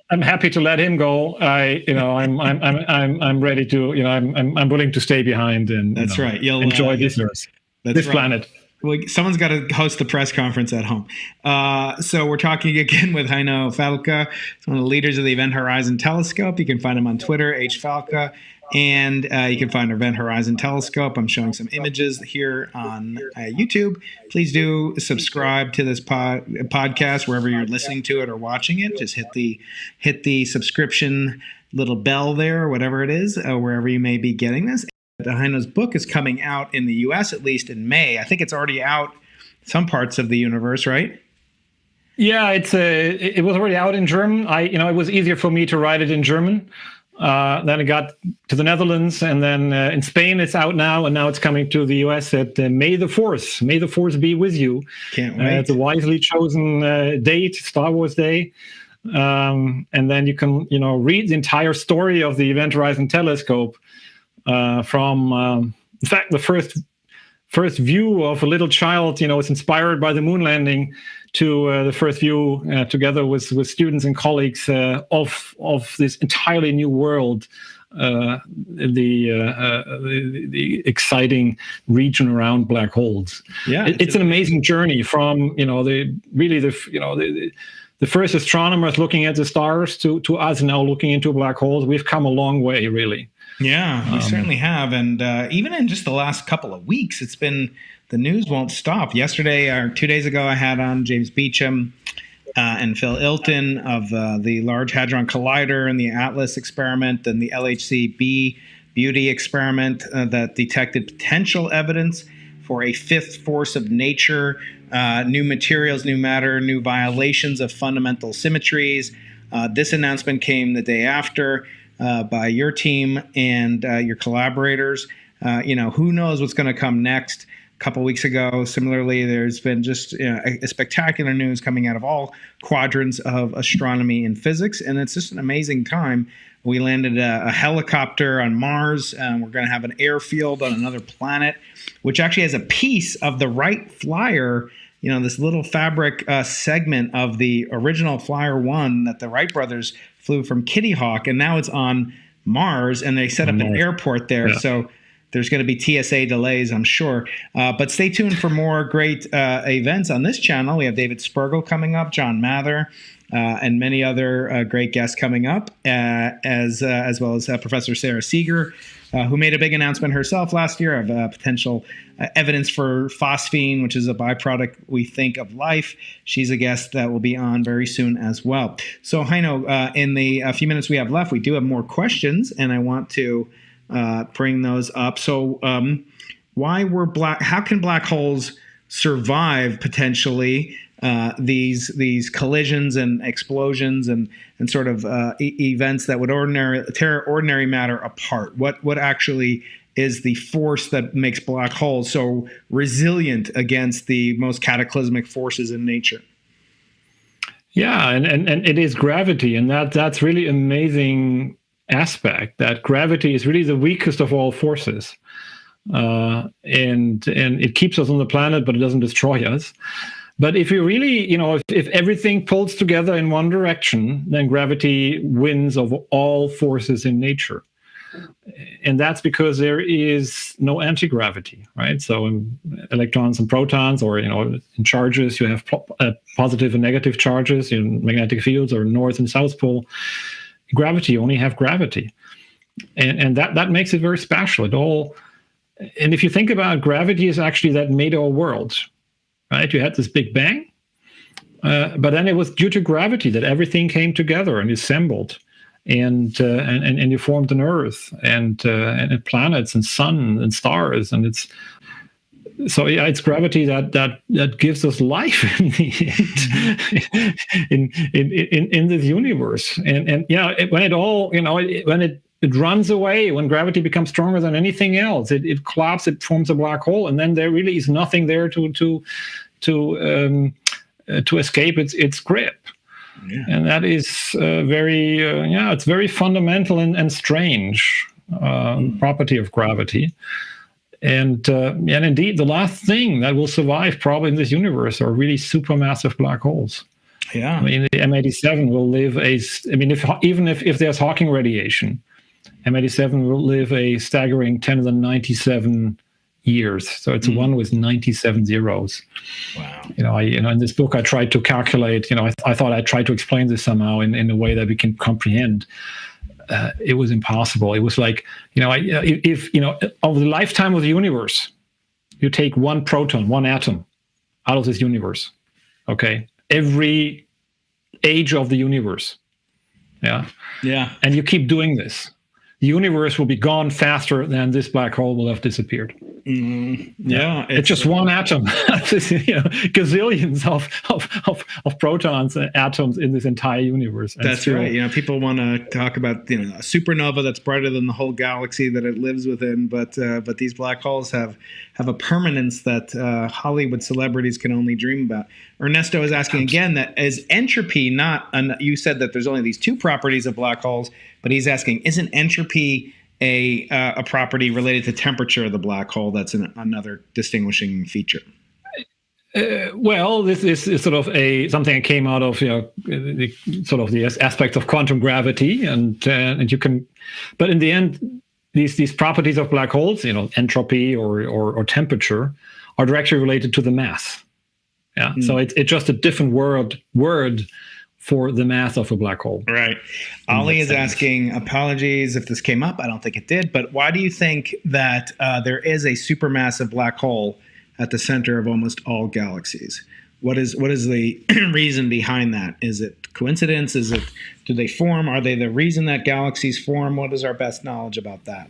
I'm happy to let him go. I'm ready to. I'm willing to stay behind and that's right. You'll enjoy this Earth, this planet. Well, someone's got to host the press conference at home. So we're talking again with Heino Falke, one of the leaders of the Event Horizon Telescope. You can find him on Twitter, hfalke, and you can find Event Horizon Telescope. I'm showing some images here on YouTube. Please do subscribe to this podcast wherever you're listening to it or watching it. Just hit the subscription little bell there, or whatever it is, wherever you may be getting this. Heino's book is coming out in the U.S. at least in May. I think it's already out some parts of the universe, right? Yeah, it was already out in German. It was easier for me to write it in German. Then it got to the Netherlands, and then in Spain it's out now, and now it's coming to the U.S. at May the 4th. May the 4th be with you. Can't wait. It's a wisely chosen date, Star Wars Day. And then you can, read the entire story of the Event Horizon Telescope. From in fact, the first view of a little child, is inspired by the moon landing, to the first view together with students and colleagues of this entirely new world, the exciting region around black holes. Yeah, it's an amazing journey from the first astronomers looking at the stars to us now looking into black holes. We've come a long way, really. Yeah, we certainly have. And even in just the last couple of weeks, it's been, the news won't stop. Yesterday, or 2 days ago, I had on James Beecham and Phil Ilton of the Large Hadron Collider and the ATLAS experiment and the LHC-B Beauty experiment that detected potential evidence for a fifth force of nature, new materials, new matter, new violations of fundamental symmetries. This announcement came the day after. By your team and your collaborators. Who knows what's going to come next. A couple weeks ago, similarly, there's been just a spectacular news coming out of all quadrants of astronomy and physics, and it's just an amazing time. We landed a helicopter on Mars, and we're going to have an airfield on another planet, which actually has a piece of the Wright Flyer, this little fabric segment of the original Flyer 1 that the Wright brothers flew from Kitty Hawk, and now it's on Mars, and they set up an airport there. Yeah. So there's going to be TSA delays, I'm sure. But stay tuned for more great events on this channel. We have David Spergel coming up, John Mather, and many other great guests coming up, as well as Professor Sarah Seeger, who made a big announcement herself last year of potential evidence for phosphine, which is a byproduct, we think, of life. She's a guest that will be on very soon as well. So, Heino, in the few minutes we have left, we do have more questions, and I want to bring those up. So, how can black holes survive potentially these collisions and explosions and sort of events that would tear ordinary matter apart? What actually is the force that makes black holes so resilient against the most cataclysmic forces in nature. Yeah, and it is gravity, and that's really amazing aspect, that gravity is really the weakest of all forces. And it keeps us on the planet, but it doesn't destroy us. But if you really, if everything pulls together in one direction, then gravity wins over all forces in nature. And that's because there is no anti-gravity, right? So in electrons and protons, or in charges, you have positive and negative charges in magnetic fields, or north and south pole. Gravity only have gravity, and that makes it very special. And if you think about it, gravity is actually that made our world, right? You had this Big Bang, but then it was due to gravity that everything came together and assembled. And you formed an Earth and planets and sun and stars, and it's gravity that gives us life in the end, in this universe. And when it runs away, when gravity becomes stronger than anything else, it collapses, it forms a black hole, and then there really is nothing there to escape its grip. Yeah. And that is it's very fundamental and strange property of gravity. And indeed, the last thing that will survive probably in this universe are really supermassive black holes. Yeah, I mean, the M87 will live if there's Hawking radiation, M87 will live a staggering 10 to the 97 years. So it's one with 97 zeros. Wow. In this book, I tried to calculate, I thought I tried to explain this somehow in a way that we can comprehend. It was impossible. It was like, if over the lifetime of the universe, you take one proton, one atom out of this universe, okay? Every age of the universe. Yeah. Yeah. And you keep doing this, the universe will be gone faster than this black hole will have disappeared. Yeah, it's just one atom. Gazillions of protons and atoms in this entire universe. And that's right. People want to talk about a supernova that's brighter than the whole galaxy that it lives within, but these black holes have a permanence that Hollywood celebrities can only dream about. Ernesto is asking again, that is entropy not? You said that there's only these two properties of black holes, but he's asking, isn't entropy a property related to temperature of the black hole? That's another distinguishing feature. Well, this is sort of something that came out of the aspects of quantum gravity, and you can, but in the end, these properties of black holes, entropy or temperature, are directly related to the mass. Yeah, so it's just a different word for the mass of a black hole. Right. Ollie is asking, apologies if this came up, I don't think it did, but why do you think that there is a supermassive black hole at the center of almost all galaxies? What is the reason behind that? Is it coincidence? Do they form? Are they the reason that galaxies form? What is our best knowledge about that?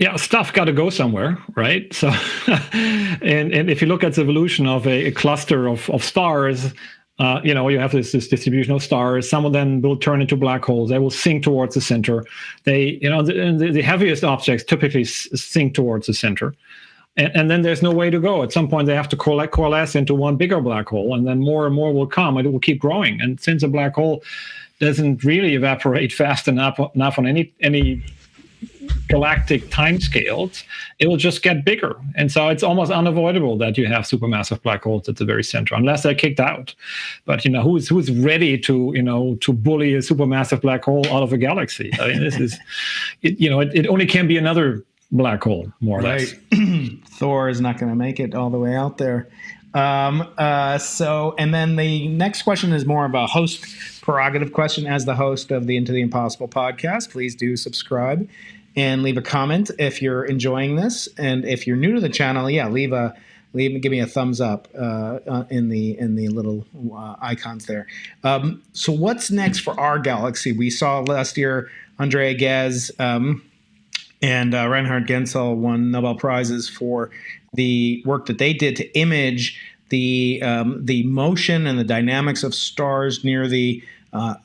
Yeah, stuff got to go somewhere, right? So, and if you look at the evolution of a cluster of stars, you have this distribution of stars. Some of them will turn into black holes. They will sink towards the center. The heaviest objects typically sink towards the center. And then there's no way to go. At some point, they have to coalesce into one bigger black hole, and then more and more will come, and it will keep growing. And since a black hole doesn't really evaporate fast enough on any galactic timescales, it will just get bigger. And so it's almost unavoidable that you have supermassive black holes at the very center, unless they're kicked out. But who's ready to bully a supermassive black hole out of a galaxy? I mean, this is it only can be another black hole, more or less. Thor is not going to make it all the way out there. And then the next question is more of a host prerogative question. As the host of the Into the Impossible podcast, please do subscribe and leave a comment if you're enjoying this. And if you're new to the channel, give me a thumbs up in the little icons there. So what's next for our galaxy? We saw last year Andrea Ghez and Reinhard Genzel won Nobel Prizes for the work that they did to image the motion and the dynamics of stars near the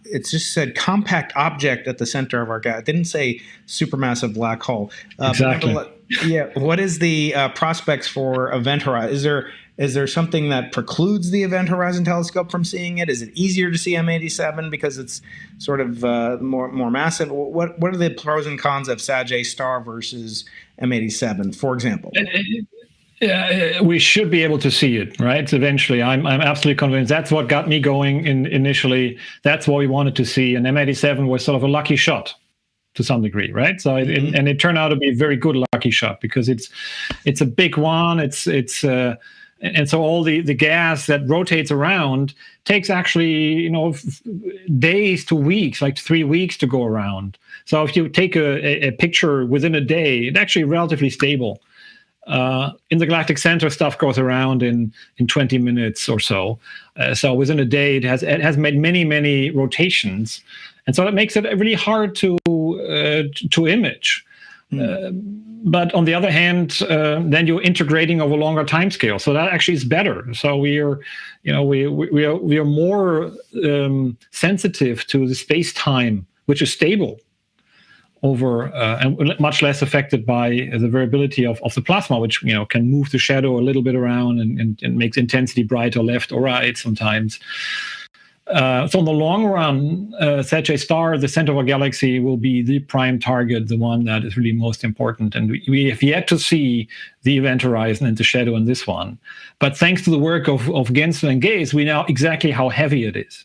It's just said compact object at the center of our galaxy. It didn't say supermassive black hole. Exactly. Yeah. What is the prospects for Event Horizon? Is there something that precludes the Event Horizon Telescope from seeing it? Is it easier to see M87 because it's sort of more massive? What are the pros and cons of Sag-A-Star versus M87, for example? We should be able to see it, right? Eventually, I'm absolutely convinced. That's what got me going initially. That's what we wanted to see. And M87 was sort of a lucky shot to some degree, right? So, and it turned out to be a very good lucky shot because it's a big one. And so all the gas that rotates around takes actually, days to weeks, like 3 weeks to go around. So if you take a picture within a day, it's actually relatively stable. In the galactic center, stuff goes around in 20 minutes or so. So within a day, it has made many rotations, and so that makes it really hard to image. But on the other hand, then you're integrating over longer time scale, so that actually is better. So we are more sensitive to the space time, which is stable over and much less affected by the variability of the plasma, which can move the shadow a little bit around and makes intensity brighter left or right sometimes. So in the long run, Sag-A-Star, the center of our galaxy, will be the prime target, the one that is really most important. And we have yet to see the event horizon and the shadow in this one. But thanks to the work of Gensler and Gaze, we know exactly how heavy it is.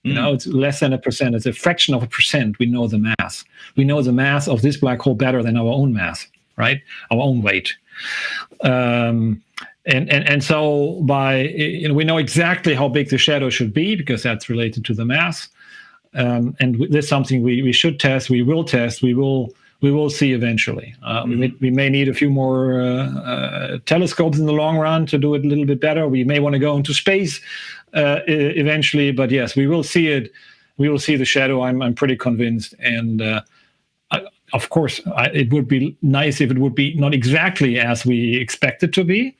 It's less than 1%. It's a fraction of 1%. We know the mass. We know the mass of this black hole better than our own mass, right? Our own weight. And so we know exactly how big the shadow should be because that's related to the mass. And this is something we should test. We will test. We will see eventually. We may need a few more telescopes in the long run to do it a little bit better. We may want to go into space eventually, but yes, we will see it. We will see the shadow. I'm pretty convinced. And of course, it would be nice if it would be not exactly as we expect it to be,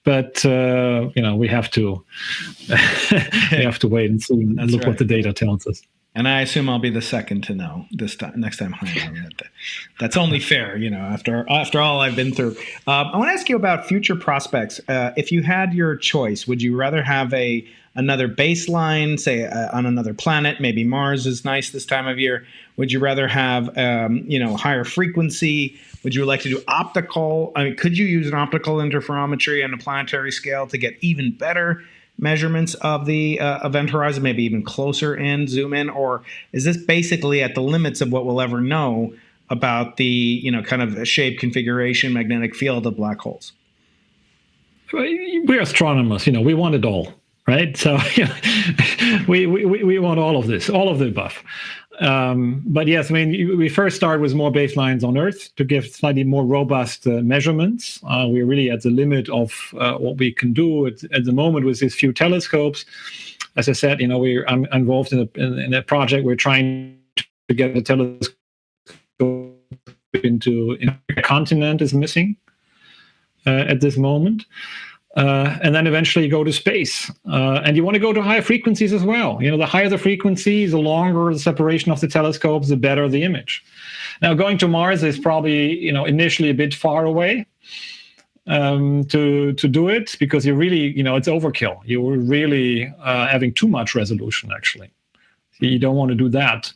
but we have to wait and see and look what the data tells us. And I assume I'll be the second to know next time. That's only fair, after all I've been through. I want to ask you about future prospects. If you had your choice, would you rather have another baseline, say on another planet? Maybe Mars is nice this time of year. Would you rather have higher frequency? Would you like to do optical? I mean, could you use an optical interferometry on a planetary scale to get even better measurements of the event horizon, maybe even closer in, zoom in? Or is this basically at the limits of what we'll ever know about the kind of shape, configuration, magnetic field of black holes? We're astronomers, we want it all, right? So we want all of this, all of the above. But yes, I mean, we first start with more baselines on Earth to give slightly more robust measurements. We're really at the limit of what we can do at the moment with these few telescopes. As I said, I'm involved in a project. We're trying to get a telescope into a continent is missing at this moment. And then eventually go to space. And you want to go to higher frequencies as well. The higher the frequency, the longer the separation of the telescopes, the better the image. Now, going to Mars is probably, initially a bit far away to do it because you're really, it's overkill. You're really having too much resolution, actually. You don't want to do that.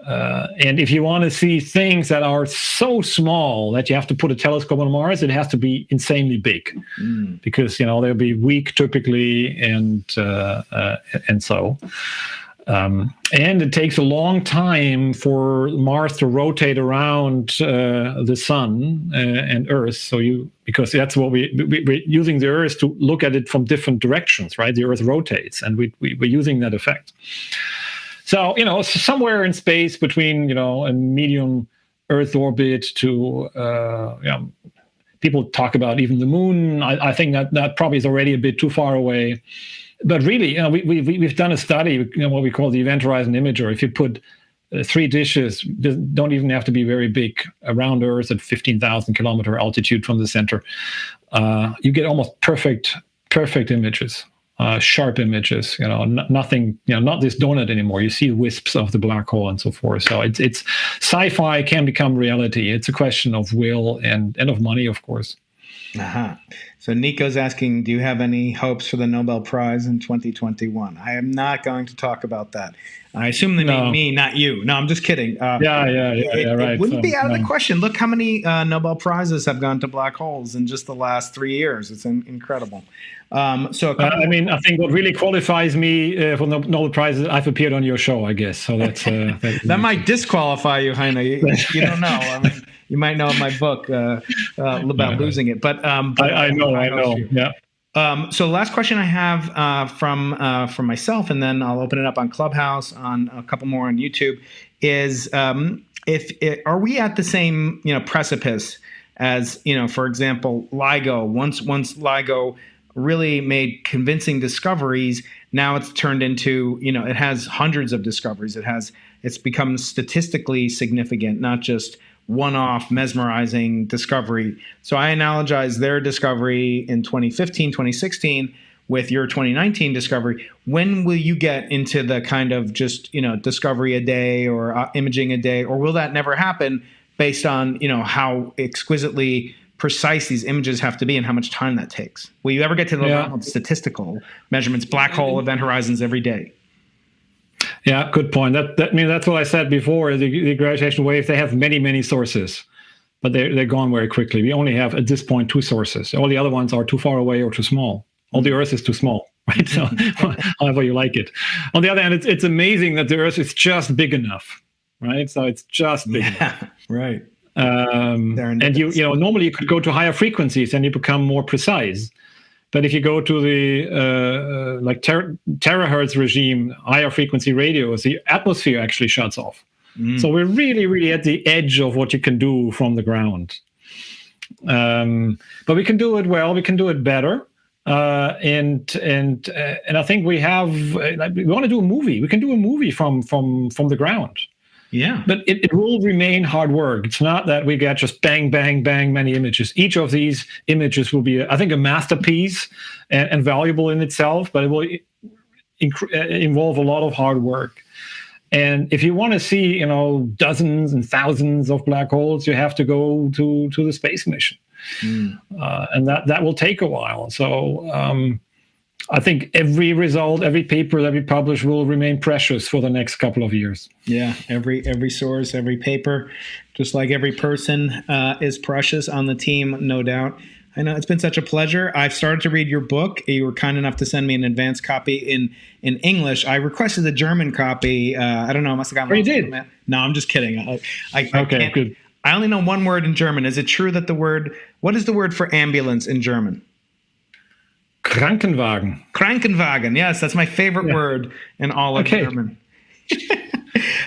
And if you want to see things that are so small that you have to put a telescope on Mars, it has to be insanely big because, they'll be weak typically and so. And it takes a long time for Mars to rotate around the sun and Earth. So because that's what we're using the Earth to look at it from different directions, right? The Earth rotates and we're using that effect. So, somewhere in space between, a medium Earth orbit to, people talk about even the moon. I think that probably is already a bit too far away. But really, we've done a study, what we call the Event Horizon Imager. If you put 3 dishes, don't even have to be very big, around Earth at 15,000 kilometer altitude from the center, you get almost perfect images sharp images. Nothing. Not this donut anymore. You see wisps of the black hole and so forth. So it's sci-fi can become reality. It's a question of will and of money, of course. Uh-huh. So Nico's asking, do you have any hopes for the Nobel Prize in 2021? I am not going to talk about that. I assume they mean me, not you. No, I'm just kidding. Right. It wouldn't be out of the question. Look how many Nobel Prizes have gone to black holes in just the last 3 years. It's incredible. I think what really qualifies me for the Nobel Prize is I've appeared on your show, I guess. So that's that might disqualify you, Heino. You don't know. I mean, you might know my book about losing it, but I know. Yeah. So last question I have from myself, and then I'll open it up on Clubhouse, on a couple more on YouTube, is are we at the same precipice as for example LIGO? Once LIGO really made convincing discoveries, now it's turned into it has hundreds of discoveries. It's become statistically significant, not just one-off mesmerizing discovery. So I analogize their discovery in 2015, 2016 with your 2019 discovery. When will you get into the kind of just, discovery a day or imaging a day, or will that never happen based on, how exquisitely precise these images have to be and how much time that takes? Will you ever get to the level of statistical measurements, black hole event horizons every day? Yeah, good point. That's what I said before. The gravitational waves, they have many, many sources, but they're gone very quickly. We only have, at this point, 2 sources. All the other ones are too far away or too small. All the Earth is too small, right? So however you like it. On the other hand, it's amazing that the Earth is just big enough, right? So it's just big enough. Right. And normally you could go to higher frequencies and you become more precise. But if you go to the terahertz regime, higher frequency radios, the atmosphere actually shuts off. So we're really, really at the edge of what you can do from the ground. But we can do it well. We can do it better. And I think we want to do a movie. We can do a movie from the ground. Yeah. But it will remain hard work. It's not that we get just bang, bang, bang, many images. Each of these images will be, I think, a masterpiece and valuable in itself, but it will involve a lot of hard work. And if you want to see, dozens and thousands of black holes, you have to go to the space mission. And that will take a while. So I think every result, every paper that we publish will remain precious for the next couple of years. Yeah, every source, every paper, just like every person is precious on the team, no doubt. I know it's been such a pleasure. I've started to read your book. You were kind enough to send me an advanced copy in English. I requested the German copy. I don't know. I must have gotten. Oh, you did? No, I'm just kidding. I okay, good. I only know one word in German. Is it true that what is the word for ambulance in German? Krankenwagen. Krankenwagen. Yes, that's my favorite word in all of German.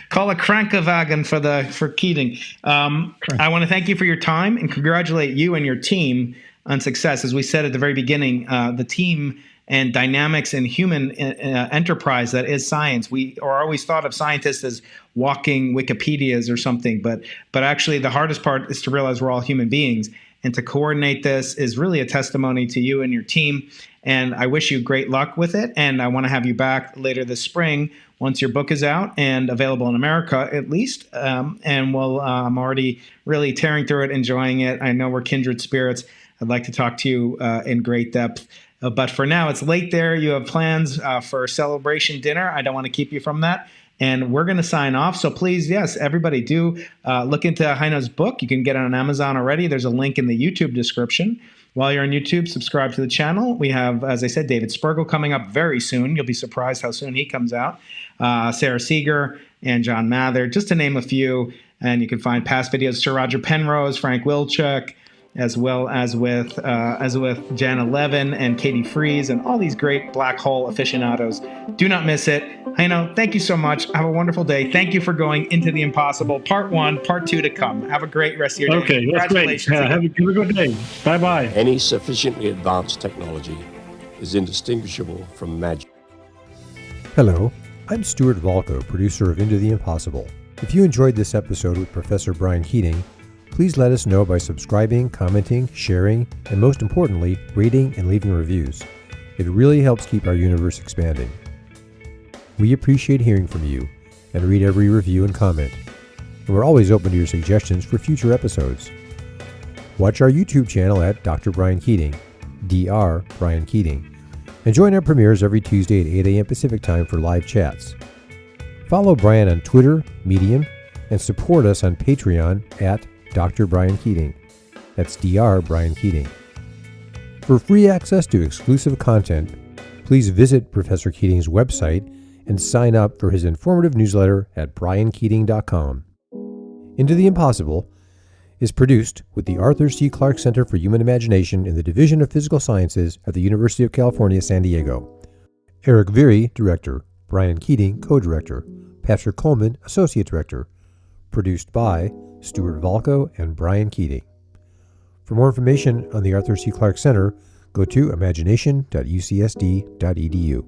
Call a Krankenwagen for Keating. I want to thank you for your time and congratulate you and your team on success. As we said at the very beginning, the team and dynamics in human enterprise that is science. We are always thought of scientists as walking Wikipedias or something, but actually the hardest part is to realize we're all human beings. And to coordinate this is really a testimony to you and your team. And I wish you great luck with it. And I want to have you back later this spring once your book is out and available in America, at least. And I'm already really tearing through it, enjoying it. I know we're kindred spirits. I'd like to talk to you in great depth. But for now, it's late there. You have plans for a celebration dinner. I don't want to keep you from that. And we're going to sign off. So please, yes, everybody do look into Heino's book. You can get it on Amazon already. There's a link in the YouTube description. While you're on YouTube, subscribe to the channel. We have, as I said, David Spergel coming up very soon. You'll be surprised how soon he comes out. Sarah Seeger and John Mather, just to name a few. And you can find past videos, Sir Roger Penrose, Frank Wilczek, as well as with Jana Levin and Katie Fries and all these great black hole aficionados. Do not miss it. Heino, thank you so much. Have a wonderful day. Thank you for going into the impossible. Part 1, Part 2 to come. Have a great rest of your day. Okay, that's great. Have a good day. Bye-bye. Any sufficiently advanced technology is indistinguishable from magic. Hello, I'm Stuart Valco, producer of Into the Impossible. If you enjoyed this episode with Professor Brian Keating, please let us know by subscribing, commenting, sharing, and most importantly, rating and leaving reviews. It really helps keep our universe expanding. We appreciate hearing from you and read every review and comment. And we're always open to your suggestions for future episodes. Watch our YouTube channel at Dr. Brian Keating, Dr. Brian Keating, and join our premieres every Tuesday at 8 a.m. Pacific Time for live chats. Follow Brian on Twitter, Medium, and support us on Patreon at Dr. Brian Keating. That's Dr. Brian Keating. For free access to exclusive content, please visit Professor Keating's website and sign up for his informative newsletter at briankeating.com. Into the Impossible is produced with the Arthur C. Clarke Center for Human Imagination in the Division of Physical Sciences at the University of California, San Diego. Eric Viry, Director. Brian Keating, Co-Director. Patrick Coleman, Associate Director. Produced by Stuart Valco and Brian Keating. For more information on the Arthur C. Clarke Center, go to imagination.ucsd.edu.